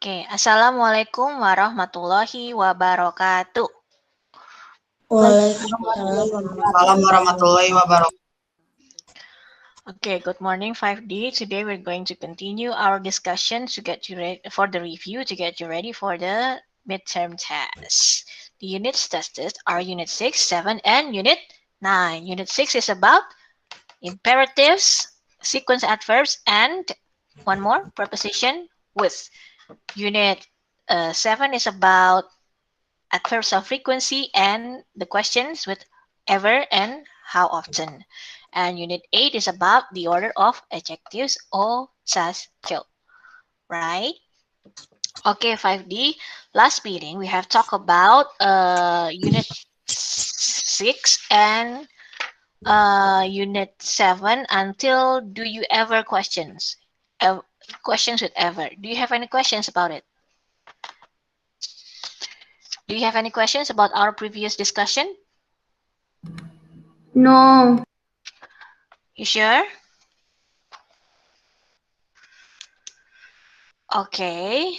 Oke, Assalamualaikum warahmatullahi wabarakatuh. Waalaikumsalam warahmatullahi wabarakatuh. Okay, good morning 5D. Today we're going to continue our discussion to get you ready for the review, to get you ready for the midterm test. The units tested are Unit 6, 7, and Unit 9. Unit 6 is about imperatives, sequence adverbs, and one more, preposition with. Unit 7 is about adverbs of frequency and the questions with ever and how often. And Unit 8 is about the order of adjectives or such, right? Okay, 5D. Last meeting, we have talked about Unit 6 and Unit 7 until do you ever questions. Questions with ever. Do you have any questions about it? Do you have any questions about our previous discussion? No. You sure? Okay.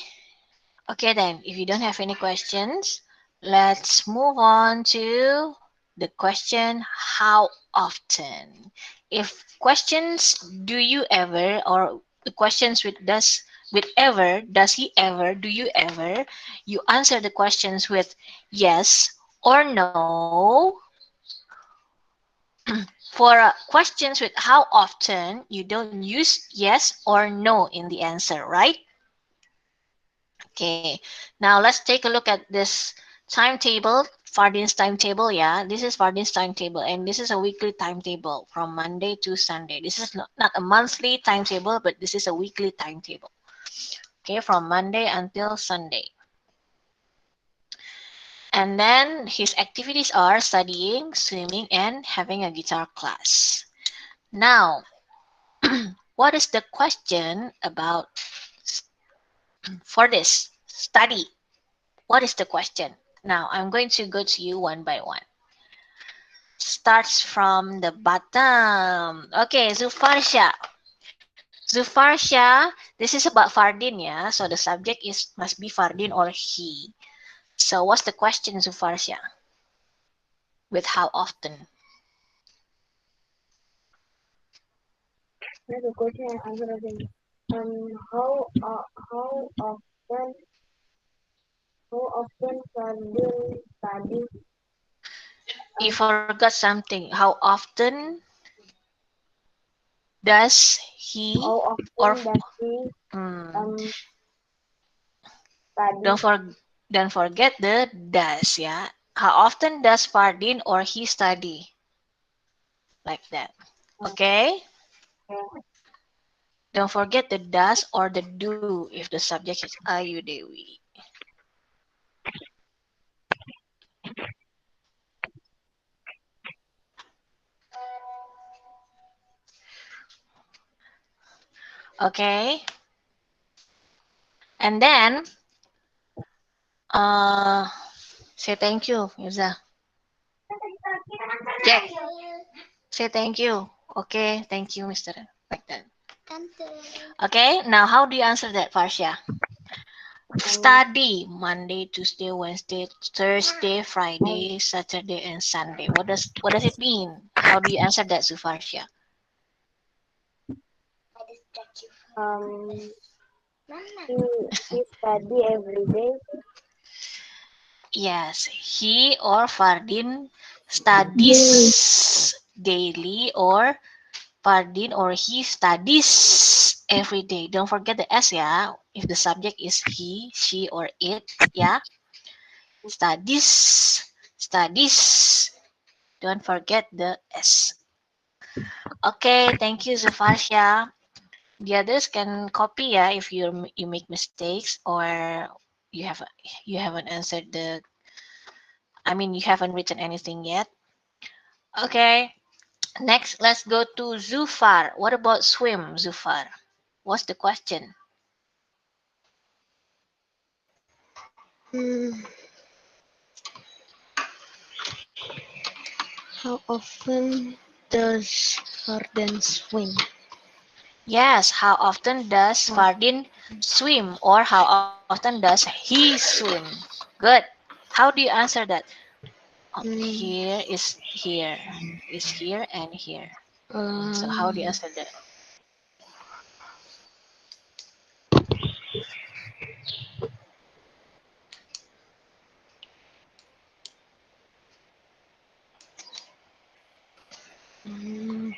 Okay then, if you don't have any questions, let's move on to the question how often. If questions do you ever or the questions with ever, does he ever, do you ever, you answer the questions with yes or no. For questions with how often, you don't use yes or no in the answer, right? Okay, now let's take a look at this timetable, Fardin's timetable. Yeah, this is Fardin's timetable, and this is a weekly timetable from Monday to Sunday. This is not a monthly timetable, but this is a weekly timetable. Okay, from Monday until Sunday. And then his activities are studying, swimming, and having a guitar class. Now, what is the question about for this study? What is the question? Now, I'm going to go to you one by one. Starts from the bottom. Okay, Zufarsha. Zufarsha, this is about Fardin, yeah? So the subject must be Fardin or he. So what's the question, Zufarsha? With how often? That's a question and answer again. How often Fadil study? You forgot something. How often does he How or often does he hmm, study? don't forget the does, yeah? How often does Fardin or he study? Like that. Okay? Don't forget the does or the do if the subject is Ayu Dewi. Okay? And then, say thank you, Mirza. Jack, say thank you. Okay, thank you, Mr. Like that. Okay, now how do you answer that, Farsha? Study Monday, Tuesday, Wednesday, Thursday, Friday, Saturday, and Sunday. What does it mean? How do you answer that, Sufarsha? He study every day. Yes, he or Fardin studies daily, or Fardin or he studies every day. Don't forget the S, yeah. If the subject is he, she, or it, yeah. Studies, studies. Don't forget the S. Okay, thank you, Zufarsha. The others can copy, yeah, if you make mistakes or you have you haven't answered the. I mean, you haven't written anything yet. Okay. Next, let's go to Zufar. What about swim, Zufar? What's the question? How often does Fardin swim? Yes, how often does Fardin swim or how often does he swim? Good. How do you answer that? Mm, Here is here. Is here and here. So how do you um, answer that? mm,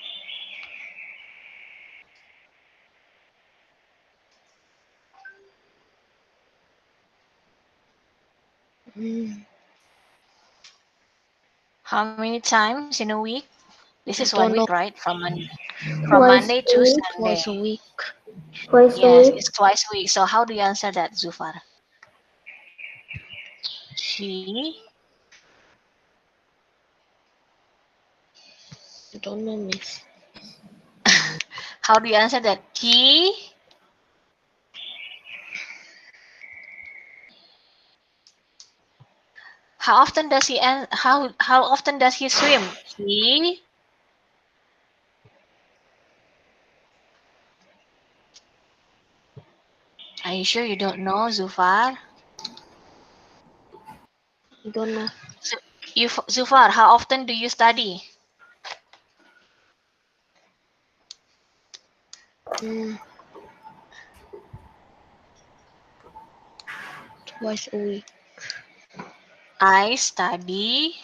mm, How many times in a week? This is I 1 week, don't know. right? From Twice Monday a to week. Sunday. Twice a week. Twice a Yes, week. it's twice a week. So how do you answer that, Zufar? He. I don't know, miss. How do you answer that? He. How often does he how often does he swim? He. Are you sure you don't know, Zufar? I don't know. Zufar, how often do you study? Mm, twice a week. I study.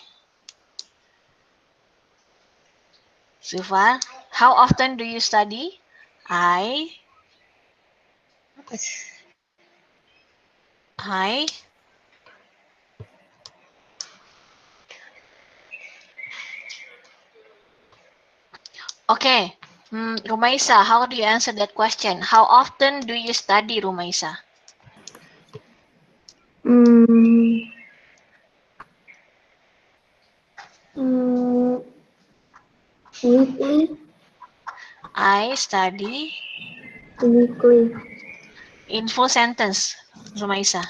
Zufar, how often do you study? I. Yes. I. Okay. Rumaisa, how do you answer that question? How often do you study, Rumaisa? Mm, mm, weekly. I study Weekly. in full sentence, Rumaisa.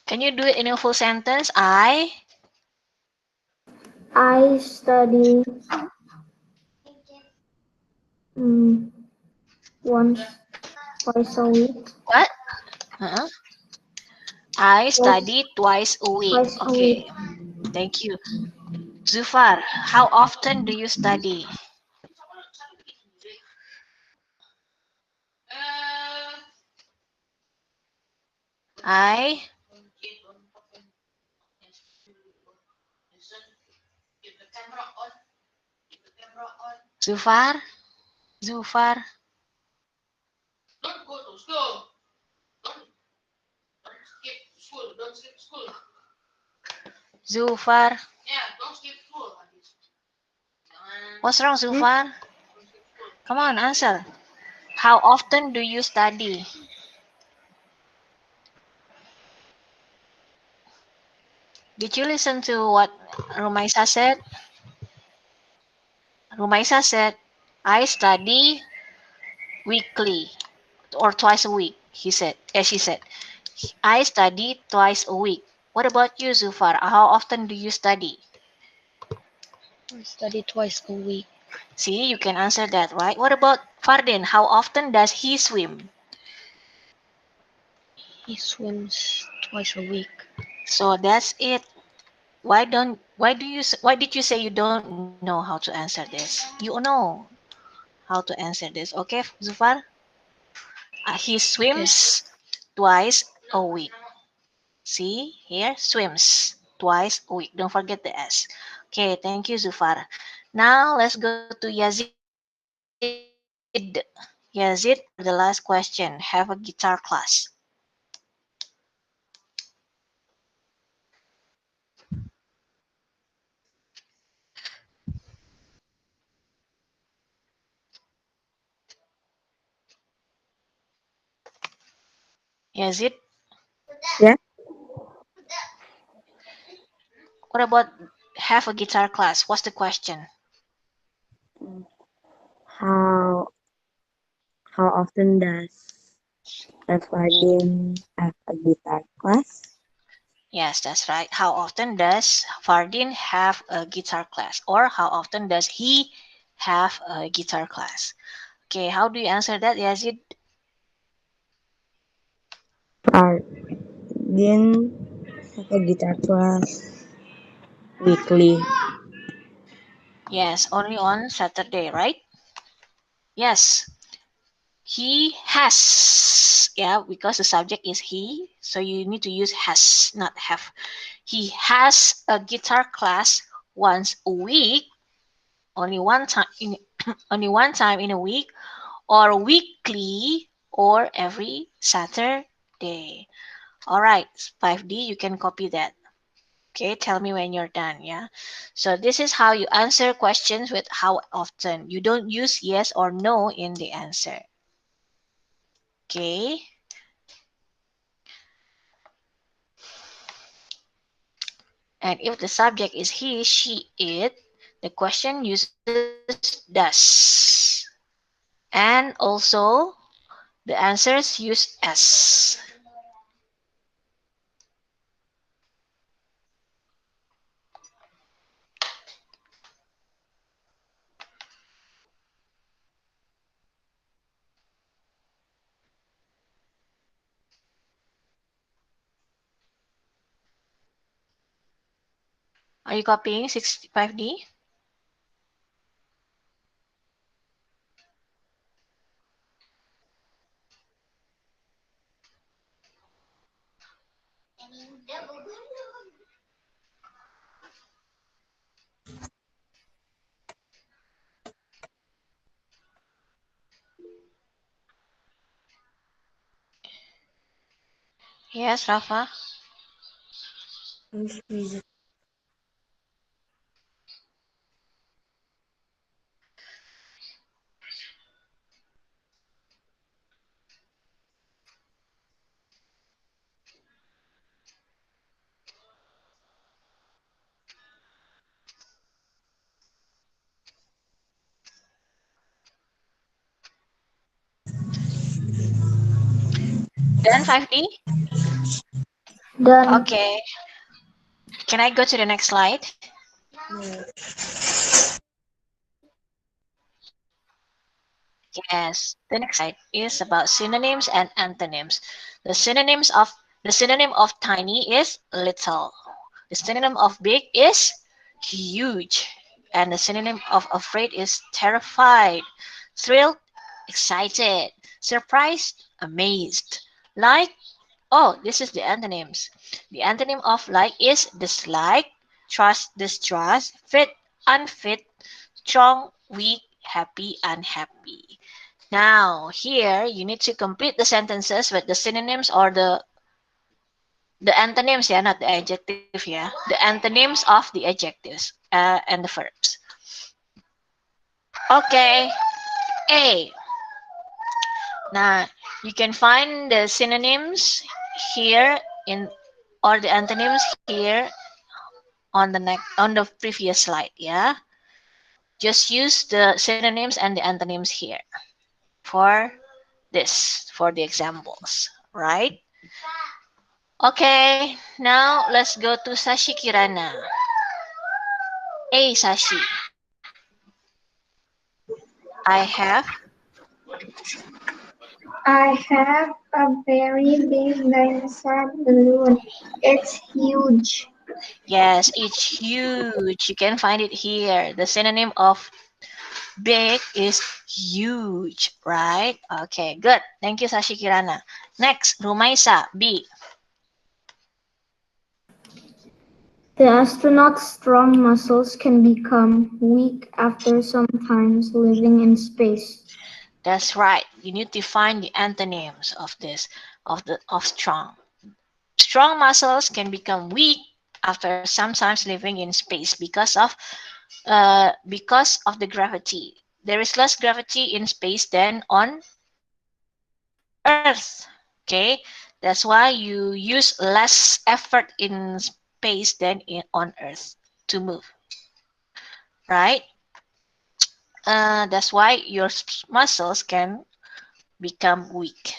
Can you do it in a full sentence? I study mm, once, twice a week. What? Uh-uh. I Twice, study twice a week. twice a week. Okay, thank you. Zufar, how often do you study? I. Zufar? Zufar? Zufar? What's wrong, Hmm? Zufar? Come on, answer. How often do you study? Did you listen to what Rumaisa said? Rumaisa said, I study weekly or twice a week. He said, she said, I study twice a week. What about you, Zufar? How often do you study? I study twice a week. See, you can answer that, right? What about Fardin? How often does he swim? He swims twice a week. So that's it. Why did you say you don't know how to answer this? You know how to answer this. Okay, Zufar? He Okay. swims twice a week. See here, swims twice a week. Don't forget the S. Okay, thank you, Zufar. Now let's go to Yazid. Yazid, for the last question. Have a guitar class. Yazid, Yeah. what about have a guitar class? What's the question? How how often does Fardin have a guitar class? Yes, that's right. How often does Fardin have a guitar class? Or how often does he have a guitar class. Okay, how do you answer that, Yazid? Fardin have a guitar class weekly. Yes, only on Saturday, right? Yes. He has. Yeah, because the subject is he, so you need to use has, not have. He has a guitar class once a week, only one time in only one time in a week, or weekly, or every Saturday. All right, 5D, you can copy that. Okay, tell me when you're done. Yeah. So this is how you answer questions with how often. You don't use yes or no in the answer. Okay. And if the subject is he, she, it, the question uses does. And also the answers use s. Are you copying 65D? Yes, Rafa. Done 5D? Done. Okay. Can I go to the next slide? Yes, the next slide is about synonyms and antonyms. The synonyms of the synonym of tiny is little. The synonym of big is huge. And the synonym of afraid is terrified, thrilled, excited, surprised, amazed. Like, oh, this is the antonyms. The antonym of like is dislike, trust, distrust, fit, unfit, strong, weak, happy, unhappy. Now, here you need to complete the sentences with the synonyms or the antonyms, yeah, not the adjective, yeah. The antonyms of the adjectives and the verbs. Okay, A. Now, you can find the synonyms here in or the antonyms here on the previous slide, yeah. Just use the synonyms and the antonyms here for for the examples, right? Okay, now let's go to Sashi Kirana. Hey Sashi, I have, I have a very big dinosaur balloon. It's huge. yes, it's huge. You can find it here. The synonym of big is huge, right? Okay, good. Thank you, Sashi Kirana. Next, Rumaisa, B. The astronaut's strong muscles can become weak after sometimes living in space. That's right. You need to find the antonyms of of strong. Strong muscles can become weak after sometimes living in space because of the gravity. There is less gravity in space than on Earth. Okay, that's why you use less effort in space than on Earth to move. Right? That's why your muscles can become weak.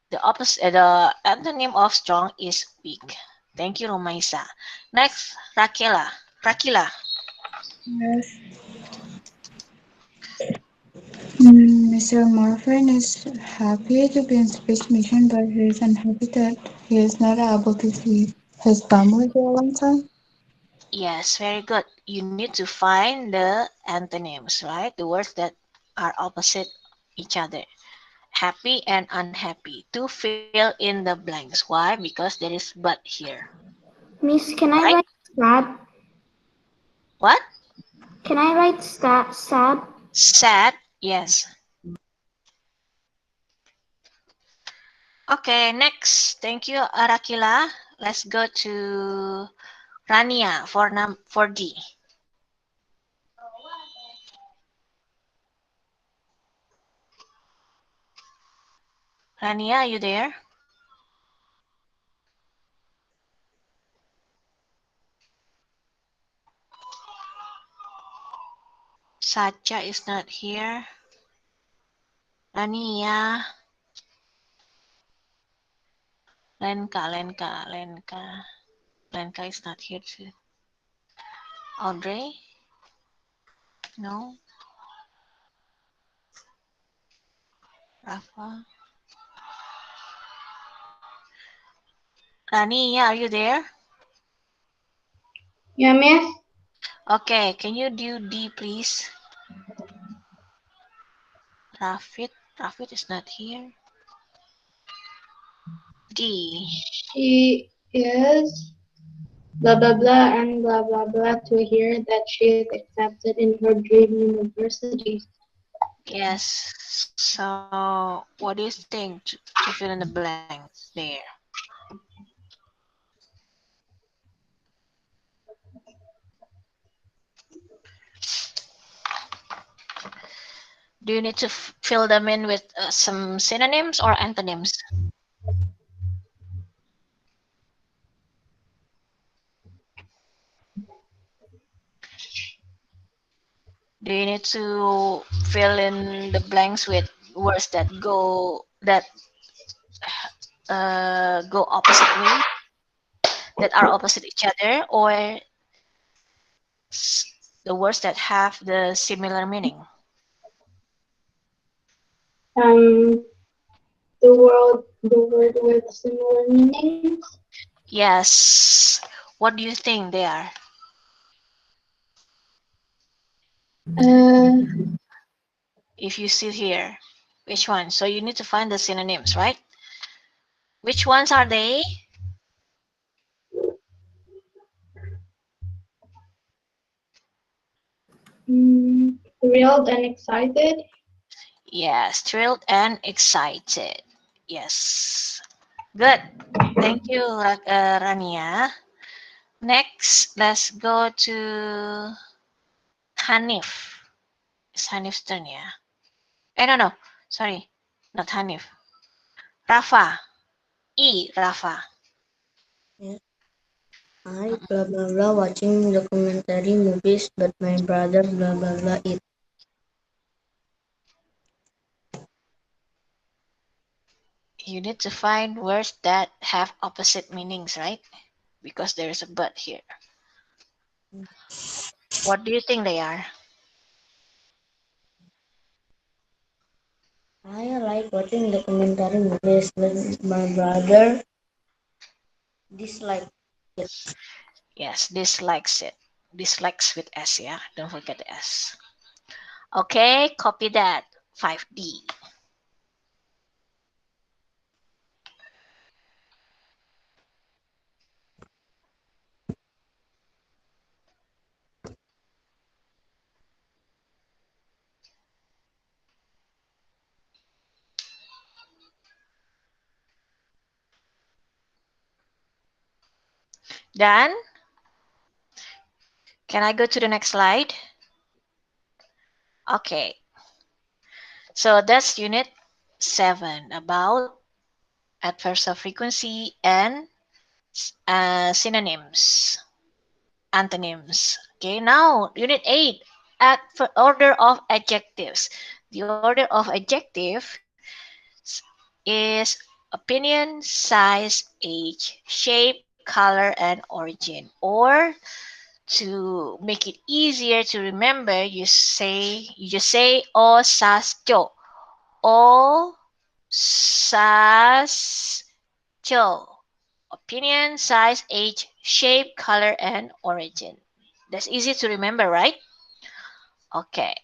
The opposite, the antonym of strong is weak. Thank you, Romaisa. Next, Rakela. Rakila. Yes. Mr. Morphin is happy to be in space mission, but he is unhappy that he is not able to see his family for a long time. Yes, very good. You need to find the antonyms, right? The words that are opposite each other. Happy and unhappy. To fill in the blanks. Why? Because there is but here. Miss, can I Right? write sad? What? Can I write sad? Sad? Yes. Okay, next. Thank you, Arakila. Let's go to Rania for D. Rania, are you there? Sacha is not here. Rania. Lenka is not here too. Audrey? No. Rafa? Rania, are you there? Yeah, Miss. Okay, can you do D, please? Rafid? Rafid is not here. D. She is blah blah blah and blah blah blah to hear that she is accepted in her dream university. Yes. So, what do you think to fill in the blanks there? Do you need to fill them in with some synonyms or antonyms? Do you need to fill in the blanks with words that go opposite way, that are opposite each other, or the words that have the similar meaning? Um, the word with similar meanings. Yes. What do you think they are? Uh, If you see here, which one? So you need to find the synonyms, right? Which ones are they? Thrilled and excited. Yes, thrilled and excited. Yes. Good. Thank you, Rania. Next, let's go to Hanif. It's Hanif's turn, yeah. No. Sorry. Not Hanif. Rafa. Rafa. Yes. I blah blah blah watching documentary movies, but my brother blah blah blah it. You need to find words that have opposite meanings, right? Because there's a but here. What do you think they are? I like watching documentary movies, but my brother dislike it. Yes, dislikes it. Dislikes with S, yeah? Don't forget the S. Okay, copy that. 5D. Done? Can I go to the next slide? Okay. So that's unit 7 about adversarial frequency and synonyms, antonyms. Okay, now unit 8 at order of adjectives. The order of adjective is opinion, size, age, shape, color, and origin. Or to make it easier to remember, you just say o sas cho. O size, opinion, size, age, shape, color, and origin. That's easy to remember, right? Okay.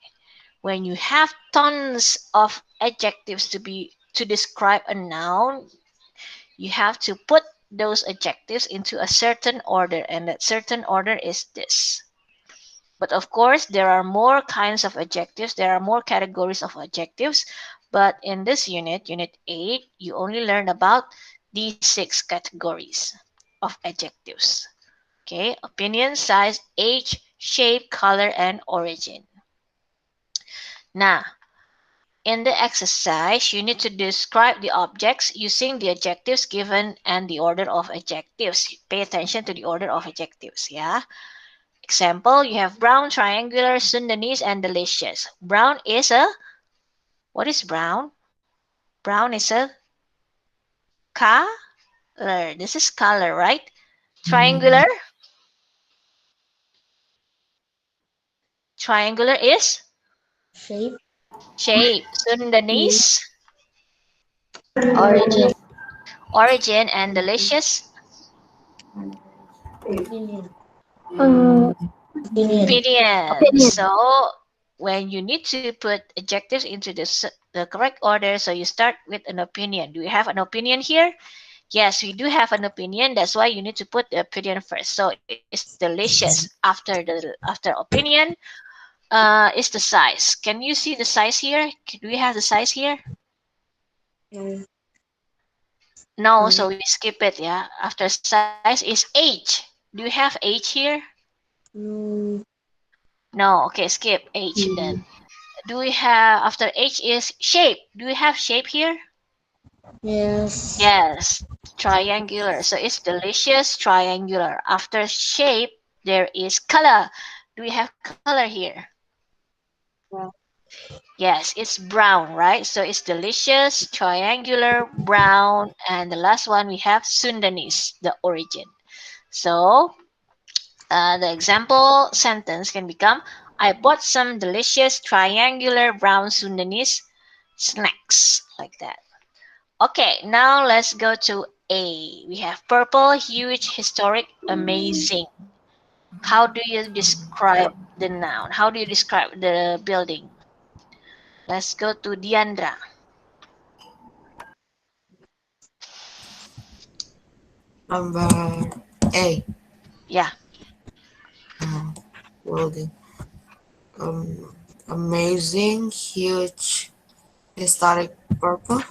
When you have tons of adjectives to describe a noun, you have to put those adjectives into a certain order, and that certain order is this. But of course, there are more kinds of adjectives, there are more categories of adjectives. But in this unit, Unit 8, you only learn about these 6 categories of adjectives. Okay, opinion, size, age, shape, color, and origin. Now, in the exercise, you need to describe the objects using the adjectives given and the order of adjectives. Pay attention to the order of adjectives, yeah? Example, you have brown, triangular, Sundanese, and delicious. Brown is a, what is brown? Brown is a color. This is color, right? Triangular, triangular is Shape. shape. Sundanese, Origin. origin, and delicious, Opinion. Um, Opinion. opinion. So when you need to put adjectives into the correct order, so you start with an opinion. Do you have an opinion here? Yes, we do have an opinion. That's why you need to put the opinion first. So it's delicious. After opinion, is the size. Can you see the size here? Do we have the size here? No. No, No. so we skip it. Yeah. After size is age. Do you have age here? No. No. Okay, skip age then. Do we have after age is shape? Do we have shape here? Yes. Yes, triangular. So it's delicious triangular. After shape, there is color. Do we have color here? Brown. Yes, it's brown, right? So it's delicious triangular brown. And the last one we have Sundanese, the origin. So the example sentence can become I bought some delicious triangular brown Sundanese snacks, like that. Okay, now let's go to A. We have purple, huge, historic, amazing. How do you describe the noun? How do you describe the building? Let's go to Diandra. Number A. Yeah, Building. Amazing, huge, historic purple.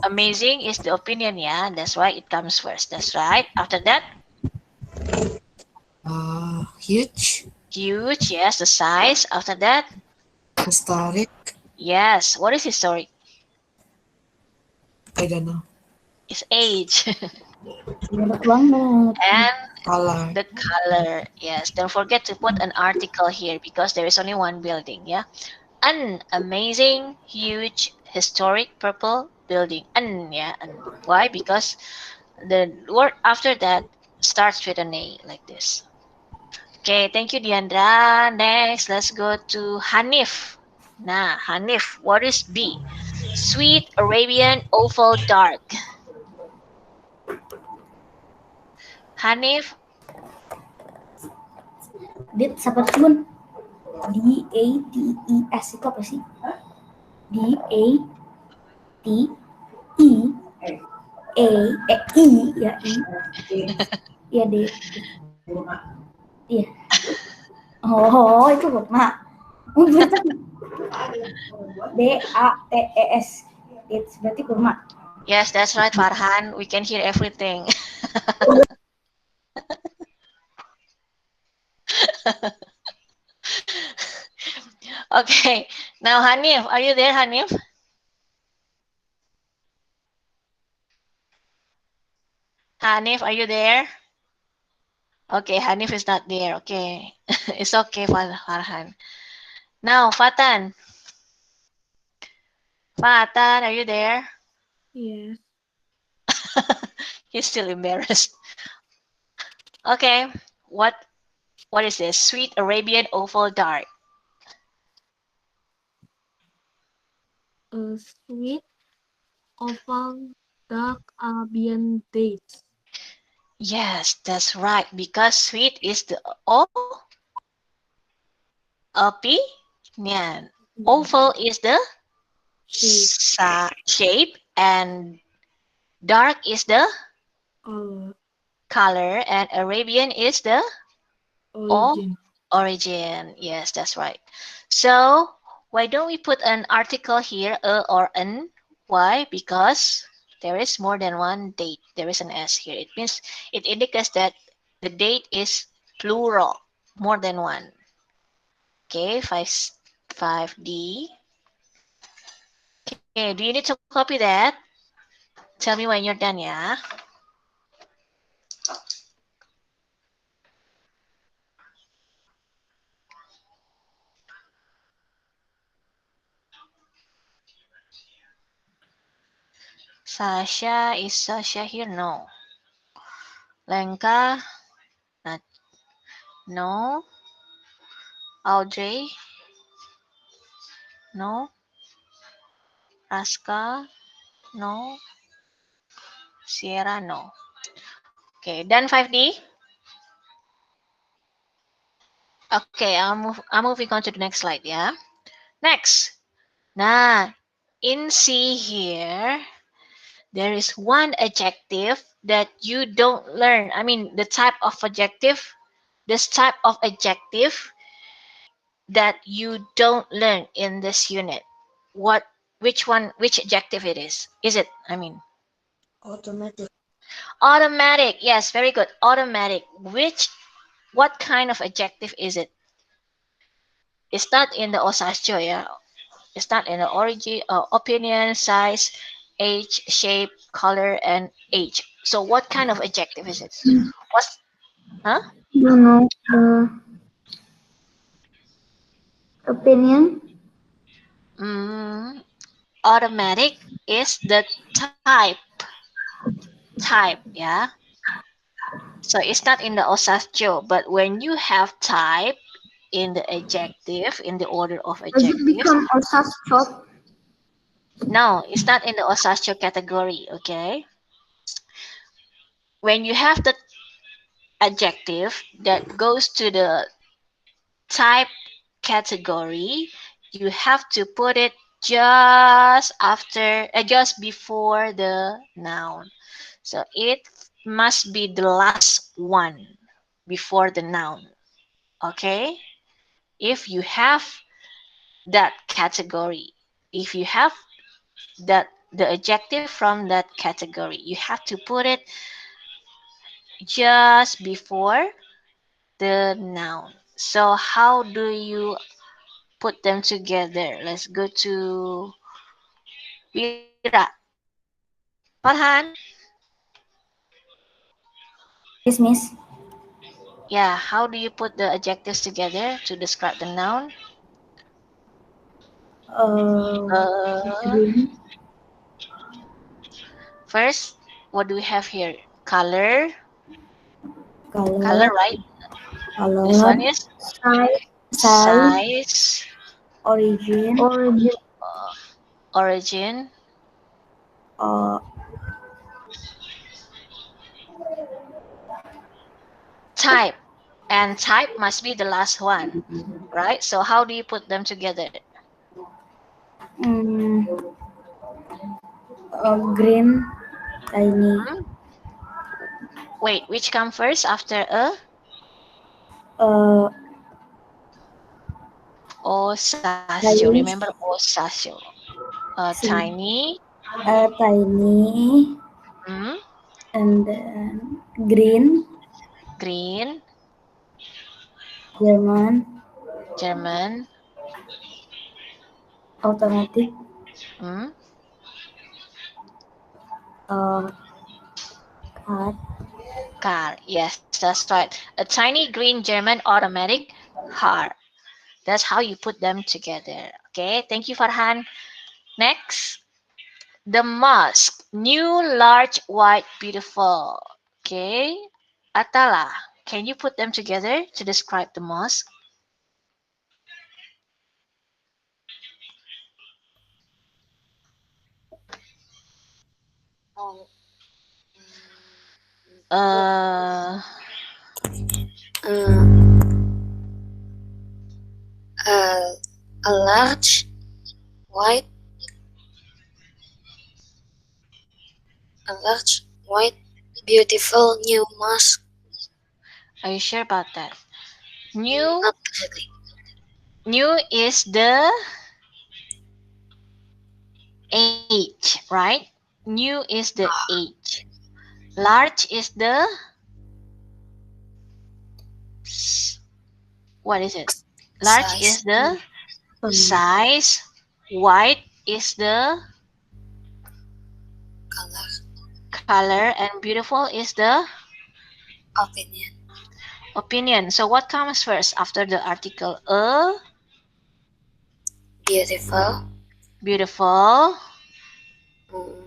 amazing is the opinion, yeah. That's why it comes first. That's right. After that, Huge, huge, yes, the size. After that, historic. yes. What is historic? I don't know. It's age. Banyak banget. And Color. the color, yes. Don't forget to put an article here because there is only one building, yeah. An amazing, huge, historic purple building. An, yeah. An. Why? Because the word after that starts with an A, like this. Okay, thank you, Diandra. Next, let's go to Hanif. Nah, Hanif, what is B? Sweet, Arabian, awful, dark. Hanif, Dit, sabar Jun. D-A-T-E-S itu apa sih? D-A-T-E-A-I ya I. Iya D. Iya. Oh, itu kurma. D-A-T-E-S. It's berarti kurma. yes, that's right, Farhan. We can hear everything. Okay, now Hanif, are you there, Hanif? Hanif, are you there? Okay, Hanif is not there. Okay, it's okay, Farhan. Now, Fatan. Fatan, are you there? Yes. He's still embarrassed. Okay, what is this? Sweet Arabian, awful, dark. Sweet, oval, dark are being dates. Yes, that's right. Because sweet is the O, opinion. Oval is the Shape, shape, and dark is the color, color, and Arabian is the O, origin. origin. Yes, that's right. So why don't we put an article here, a or an? Why? Because there is more than one date. There is an S here. It means it indicates that the date is plural, more than one. Okay, 5D. Okay, do you need to copy that? Tell me when you're done, yeah? Sasha, is Sasha here? No. Lenka? Not. No. Audrey? No. Raska? No. Sierra? No. Okay, done 5D? Okay, I'm moving on to the next slide, yeah? Next. Nah, in C here, there is one adjective that you don't learn. I mean, the type of adjective, this type of adjective that you don't learn in this unit. What, which one, which adjective it is? Is it, I mean, Automatic. automatic. Yes, very good. Automatic. What kind of adjective is it? It's not in the osasjo, yeah. It's not in the origin, opinion, size, age, shape, color, and age. So what kind of adjective is it? What's, huh? You know, opinion. Mm, automatic is the type. Type, yeah. So it's not in the osasjo, but when you have type in the adjective, in the order of Does it adjectives, become osas chop? no, it's not in the osasjo category, okay? When you have the adjective that goes to the type category, you have to put it just after, just before the noun. So it must be the last one before the noun. Okay? If you have that category, if you have that the adjective from that category, you have to put it just before the noun. So how do you put them together? Let's go to Wira. Farhan? Yes, Miss. Yeah, how do you put the adjectives together to describe the noun? Uh, Green. First, what do we have here? Color. Color, Color, right? This color, one is Size. size, size, origin, Origin. origin, uh, type. And type must be the last one, right? So how do you put them together? mm, green, tiny, Hmm? Wait, which come first after a? uh, Osasio. Remember size, osasio. see, Tiny. tiny, Hmm? and then green, Green. German, German. automatic, Hmm? uh, car, Car. Yes, that's right. A tiny green German automatic car. That's how you put them together. Okay, thank you, Farhan. Next, the mosque. New, large, white, beautiful. Okay, Atala, can you put them together to describe the mosque? Oh, Uh, uh, a large, white, beautiful new mask. are you sure about that? New, Not really. new is the age, right? New is the age. Large is the what is it? Large Size, is the size. White is the color, color, and beautiful is the opinion. opinion. So what comes first after the article? Beautiful. Beautiful. Mm,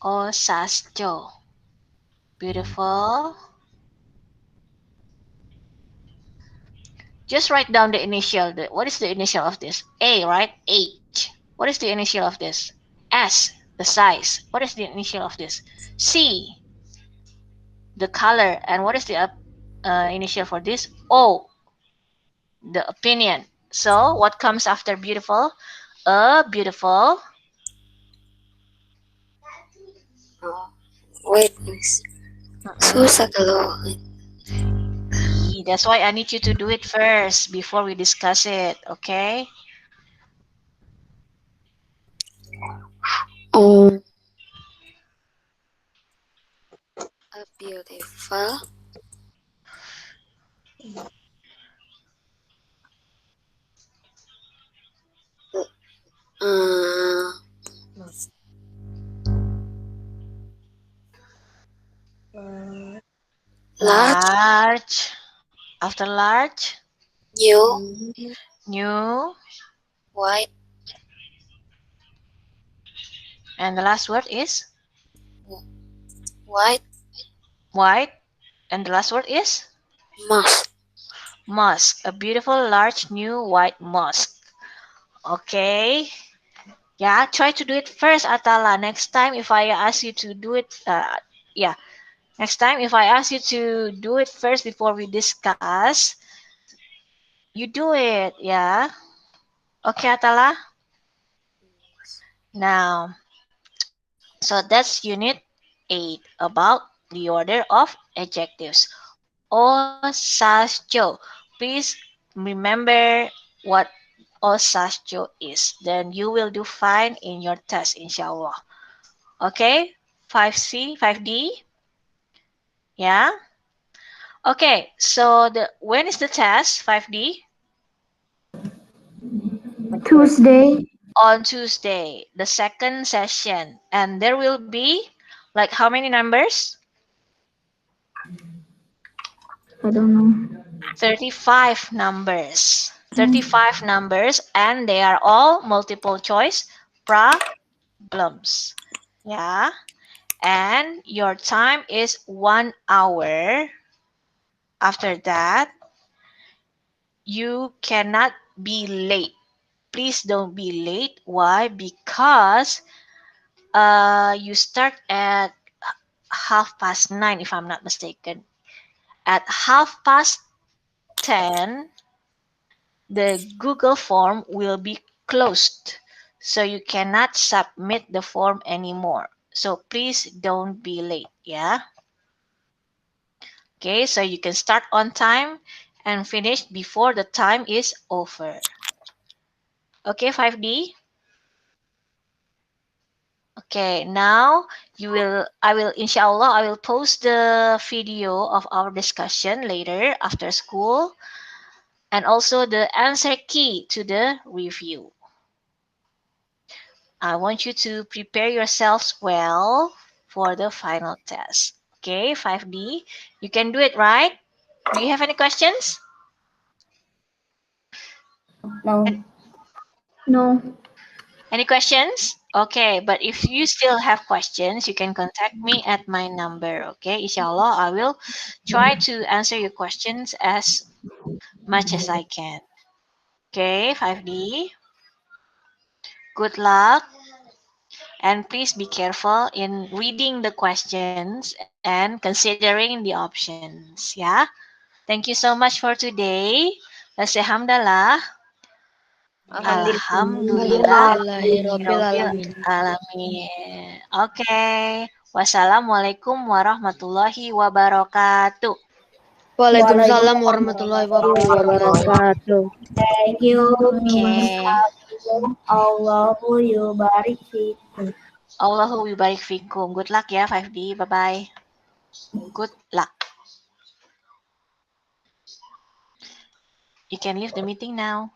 Osasjo. Beautiful. Just write down the initial. What is the initial of this? A, right? H. What is the initial of this? S, the size. What is the initial of this? C, the color. And what is the initial for this? O, the opinion. So what comes after beautiful? Beautiful. oh, wait, miss. Susah kalau That's why I need you to do it first before we discuss it, okay? oh, a beautiful. Uh, large, Large. After large, new, new. white, And the last word is white, white. And the last word is mask. mosque. A beautiful, large, new white mosque. Okay. Yeah, try to do it first, Atala. Next time, if I ask you to do it, yeah. Next time, if I ask you to do it first before we discuss, you do it. Yeah. Okay, Atala. Now, so that's unit 8 about the order of adjectives. Osasjo. Please remember what Osasjo is. Then you will do fine in your test, inshallah. Okay? 5C, 5D? Yeah? Okay, so when is the test, 5D? Tuesday. On Tuesday, the second session. And there will be like how many numbers? I don't know. 35 numbers. 35 numbers, and they are all multiple choice problems. Yeah. And your time is 1 hour. After that, you cannot be late. Please don't be late. Why? Because you start at 9:30, if I'm not mistaken. At 10:30, the Google form will be closed. So you cannot submit the form anymore. So please don't be late. Yeah. Okay, so you can start on time and finish before the time is over. Okay, 5D? Okay, now inshallah, I will post the video of our discussion later after school and also the answer key to the review. I want you to prepare yourselves well for the final test. Okay, 5D, you can do it, right? Do you have any questions? No. No. Any questions? Okay, but if you still have questions, you can contact me at my number. Okay, inshallah, I will try to answer your questions as much as I can. Okay, 5D. Good luck. And please be careful in reading the questions and considering the options. Yeah. Thank you so much for today. Let's say hamdalah. Alhamdulillah. Alhamdulillahirabbil alamin. Alamin. Oke. Wassalamualaikum warahmatullahi wabarakatuh. Waalaikumsalam warahmatullahi wabarakatuh. Thank you. Oke. Allahu yubarik fikum. Allahu yubarik fikum. Good luck ya 5D. Bye-bye. Good luck. You can leave the meeting now.